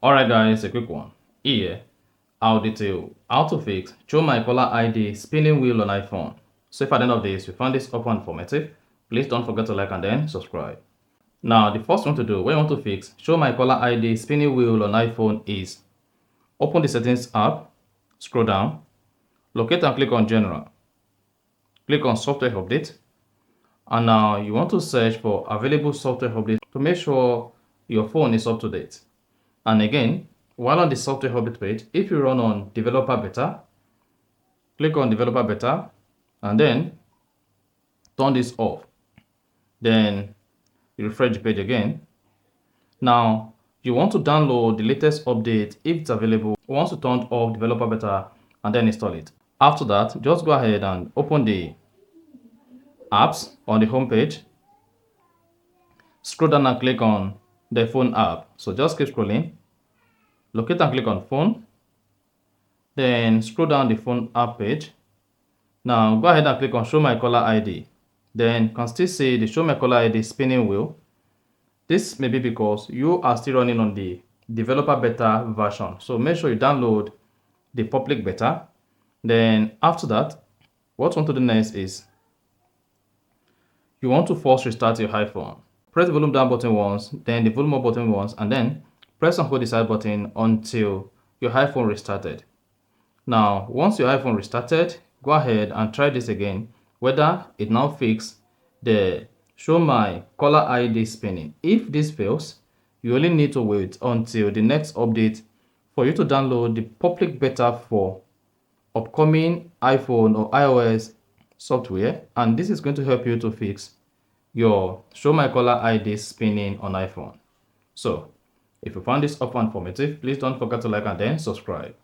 Alright guys, a quick one. Here, I'll detail how to fix Show My Caller ID spinning wheel on iPhone. So if at the end of this you found this helpful and informative, please don't forget to like and then subscribe. Now the first thing to do when you want to fix Show My Caller ID spinning wheel on iPhone is open the settings app, scroll down, locate and click on general. Click on software update, and now you want to search for available software updates to make sure your phone is up to date. And again, while on the software update page, if you run on developer beta, click on developer beta and then turn this off. Then you refresh the page again. Now you want to download the latest update if it's available. Once you turn off developer beta and then install it. After that, just go ahead and open the apps on the home page. Scroll down and click on the phone app. So just keep scrolling. Locate and click on phone. Then scroll down the phone app page. Now go ahead and click on Show My Caller ID. Then you can still see the Show My Caller ID spinning wheel. This may be because you are still running on the developer beta version. So make sure you download the public beta. Then after that, what you want to do next is you want to force restart your iPhone. Press the volume down button once, then the volume up button once, and then press and hold the side button until your iPhone restarted. Now, once your iPhone restarted, go ahead and try this again, whether it now fixes the Show My Caller ID spinning. If this fails, you only need to wait until the next update for you to download the public beta for upcoming iPhone or iOS software, and this is going to help you to fix your Show My Caller ID spinning on iPhone. So, if you found this helpful and informative, please don't forget to like and then subscribe.